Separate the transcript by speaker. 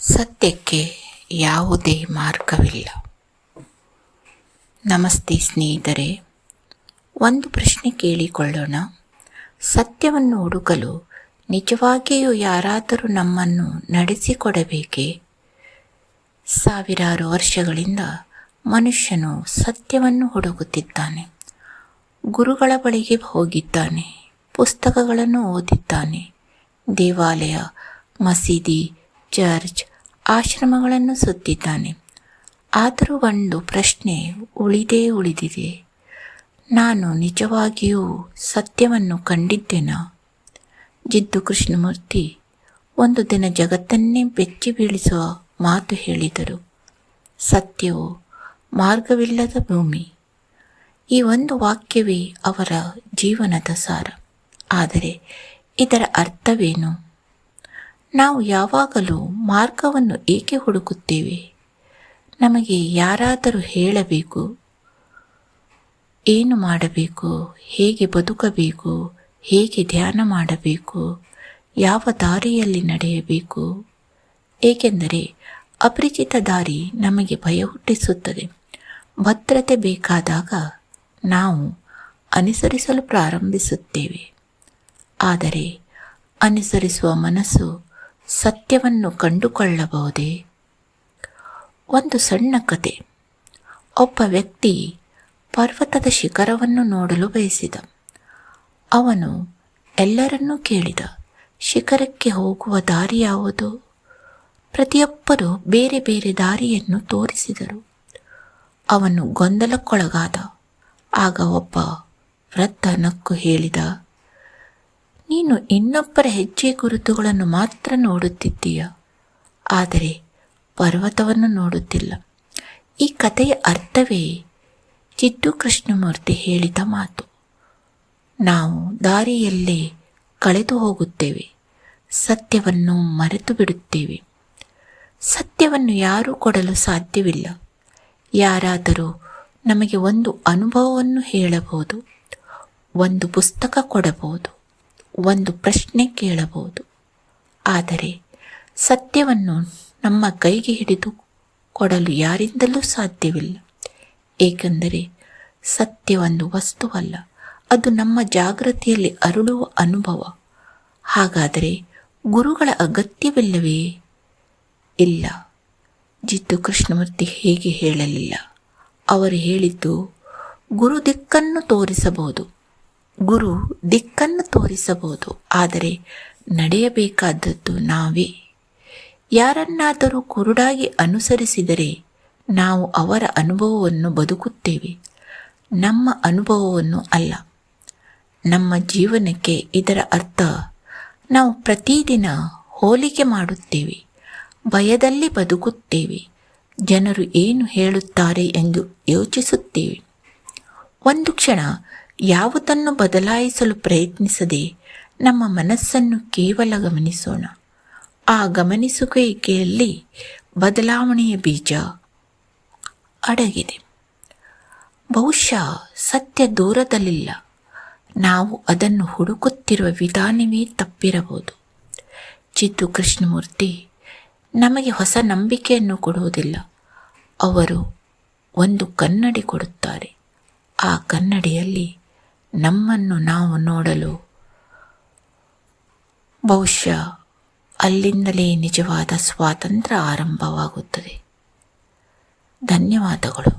Speaker 1: ಸತ್ಯಕ್ಕೆ ಯಾವುದೇ ಮಾರ್ಗವಿಲ್ಲ. ನಮಸ್ತೆ ಸ್ನೇಹಿತರೆ, ಒಂದು ಪ್ರಶ್ನೆ ಕೇಳಿಕೊಳ್ಳೋಣ. ಸತ್ಯವನ್ನು ಹುಡುಕಲು ನಿಜವಾಗಿಯೂ ಯಾರಾದರೂ ನಮ್ಮನ್ನು ನಡೆಸಿಕೊಡಬೇಕೇ? ಸಾವಿರಾರು ವರ್ಷಗಳಿಂದ ಮನುಷ್ಯನು ಸತ್ಯವನ್ನು ಹುಡುಕುತ್ತಿದ್ದಾನೆ. ಗುರುಗಳ ಬಳಿಗೆ ಹೋಗಿದ್ದಾನೆ, ಪುಸ್ತಕಗಳನ್ನು ಓದಿದ್ದಾನೆ, ದೇವಾಲಯ, ಮಸೀದಿ, ಚರ್ಚ್, ಆಶ್ರಮಗಳನ್ನು ಸುತ್ತಿದ್ದಾನೆ. ಆದರೂ ಒಂದು ಪ್ರಶ್ನೆ ಉಳಿದಿದೆ. ನಾನು ನಿಜವಾಗಿಯೂ ಸತ್ಯವನ್ನು ಕಂಡಿದ್ದೇನಾ? ಜಿಡ್ಡು ಕೃಷ್ಣಮೂರ್ತಿ ಒಂದು ದಿನ ಜಗತ್ತನ್ನೇ ಬೆಚ್ಚಿ ಬೀಳಿಸುವ ಮಾತು ಹೇಳಿದರು. ಸತ್ಯವು ಮಾರ್ಗವಿಲ್ಲದ ಭೂಮಿ. ಈ ಒಂದು ವಾಕ್ಯವೇ ಅವರ ಜೀವನದ ಸಾರ. ಆದರೆ ಇದರ ಅರ್ಥವೇನು? ನಾವು ಯಾವಾಗಲೂ ಮಾರ್ಗವನ್ನು ಏಕೆ ಹುಡುಕುತ್ತೇವೆ? ನಮಗೆ ಯಾರಾದರೂ ಹೇಳಬೇಕು, ಏನು ಮಾಡಬೇಕು, ಹೇಗೆ ಬದುಕಬೇಕು, ಹೇಗೆ ಧ್ಯಾನ ಮಾಡಬೇಕು, ಯಾವ ದಾರಿಯಲ್ಲಿ ನಡೆಯಬೇಕು. ಏಕೆಂದರೆ ಅಪರಿಚಿತ ದಾರಿ ನಮಗೆ ಭಯ ಹುಟ್ಟಿಸುತ್ತದೆ. ಭದ್ರತೆ ಬೇಕಾದಾಗ ನಾವು ಅನುಸರಿಸಲು ಪ್ರಾರಂಭಿಸುತ್ತೇವೆ. ಆದರೆ ಅನುಸರಿಸುವ ಮನಸ್ಸು ಸತ್ಯವನ್ನು ಕಂಡುಕೊಳ್ಳಬಹುದೇ? ಒಂದು ಸಣ್ಣ ಕತೆ. ಒಬ್ಬ ವ್ಯಕ್ತಿ ಪರ್ವತದ ಶಿಖರವನ್ನು ನೋಡಲು ಬಯಸಿದ. ಅವನು ಎಲ್ಲರನ್ನೂ ಕೇಳಿದ, ಶಿಖರಕ್ಕೆ ಹೋಗುವ ದಾರಿ ಯಾವುದು? ಪ್ರತಿಯೊಬ್ಬರೂ ಬೇರೆ ಬೇರೆ ದಾರಿಯನ್ನು ತೋರಿಸಿದರು. ಅವನು ಗೊಂದಲಕ್ಕೊಳಗಾದ. ಆಗ ಒಬ್ಬ ವೃದ್ಧ ನಕ್ಕು ಹೇಳಿದ, ನೀನು ಇನ್ನೊಬ್ಬರ ಹೆಜ್ಜೆ ಗುರುತುಗಳನ್ನು ಮಾತ್ರ ನೋಡುತ್ತಿದ್ದೀಯ, ಆದರೆ ಪರ್ವತವನ್ನು ನೋಡುತ್ತಿಲ್ಲ. ಈ ಕಥೆಯ ಅರ್ಥವೇ ಜಿಡ್ಡು ಕೃಷ್ಣಮೂರ್ತಿ ಹೇಳಿದ ಮಾತು. ನಾವು ದಾರಿಯಲ್ಲೇ ಕಳೆದು ಹೋಗುತ್ತೇವೆ, ಸತ್ಯವನ್ನು ಮರೆತು ಬಿಡುತ್ತೇವೆ. ಸತ್ಯವನ್ನು ಯಾರೂ ಕೊಡಲು ಸಾಧ್ಯವಿಲ್ಲ. ಯಾರಾದರೂ ನಮಗೆ ಒಂದು ಅನುಭವವನ್ನು ಹೇಳಬಹುದು, ಒಂದು ಪುಸ್ತಕ ಕೊಡಬಹುದು, ಒಂದು ಪ್ರಶ್ನೆ ಕೇಳಬಹುದು. ಆದರೆ ಸತ್ಯವನ್ನು ನಮ್ಮ ಕೈಗೆ ಹಿಡಿದು ಕೊಡಲು ಯಾರಿಂದಲೂ ಸಾಧ್ಯವಿಲ್ಲ. ಏಕೆಂದರೆ ಸತ್ಯ ಒಂದು ವಸ್ತುವಲ್ಲ, ಅದು ನಮ್ಮ ಜಾಗೃತಿಯಲ್ಲಿ ಅರಳುವ ಅನುಭವ. ಹಾಗಾದರೆ ಗುರುಗಳ ಅಗತ್ಯವಿಲ್ಲವೇ? ಇಲ್ಲ. ಜಿಡ್ಡು ಕೃಷ್ಣಮೂರ್ತಿ ಹೇಗೆ ಹೇಳಲಿಲ್ಲ. ಅವರು ಹೇಳಿದ್ದು, ಗುರು ದಿಕ್ಕನ್ನು ತೋರಿಸಬಹುದು, ಆದರೆ ನಡೆಯಬೇಕಾದದ್ದು ನಾವೇ. ಯಾರನ್ನಾದರೂ ಕುರುಡಾಗಿ ಅನುಸರಿಸಿದರೆ ನಾವು ಅವರ ಅನುಭವವನ್ನು ಬದುಕುತ್ತೇವೆ, ನಮ್ಮ ಅನುಭವವನ್ನು ಅಲ್ಲ. ನಮ್ಮ ಜೀವನಕ್ಕೆ ಇದರ ಅರ್ಥ, ನಾವು ಪ್ರತಿದಿನ ಹೋಲಿಕೆ ಮಾಡುತ್ತೇವೆ, ಭಯದಲ್ಲಿ ಬದುಕುತ್ತೇವೆ, ಜನರು ಏನು ಹೇಳುತ್ತಾರೆ ಎಂದು ಯೋಚಿಸುತ್ತೇವೆ. ಒಂದು ಕ್ಷಣ ಯಾವುದನ್ನು ಬದಲಾಯಿಸಲು ಪ್ರಯತ್ನಿಸದೆ ನಮ್ಮ ಮನಸ್ಸನ್ನು ಕೇವಲ ಗಮನಿಸೋಣ. ಆ ಗಮನಿಸುವಿಕೆಯಲ್ಲಿ ಬದಲಾವಣೆಯ ಬೀಜ ಅಡಗಿದೆ. ಬಹುಶಃ ಸತ್ಯ ದೂರದಲ್ಲಿಲ್ಲ, ನಾವು ಅದನ್ನು ಹುಡುಕುತ್ತಿರುವ ವಿಧಾನವೇ ತಪ್ಪಿರಬಹುದು. ಜಿಡ್ಡು ಕೃಷ್ಣಮೂರ್ತಿ ನಮಗೆ ಹೊಸ ನಂಬಿಕೆಯನ್ನು ಕೊಡುವುದಿಲ್ಲ. ಅವರು ಒಂದು ಕನ್ನಡಿ ಕೊಡುತ್ತಾರೆ. ಆ ಕನ್ನಡಿಯಲ್ಲಿ ನಮ್ಮನ್ನು ನಾವು ನೋಡಲು ಬಹುಶಃ ಅಲ್ಲಿಂದಲೇ ನಿಜವಾದ ಸ್ವಾತಂತ್ರ್ಯ ಆರಂಭವಾಗುತ್ತದೆ. ಧನ್ಯವಾದಗಳು.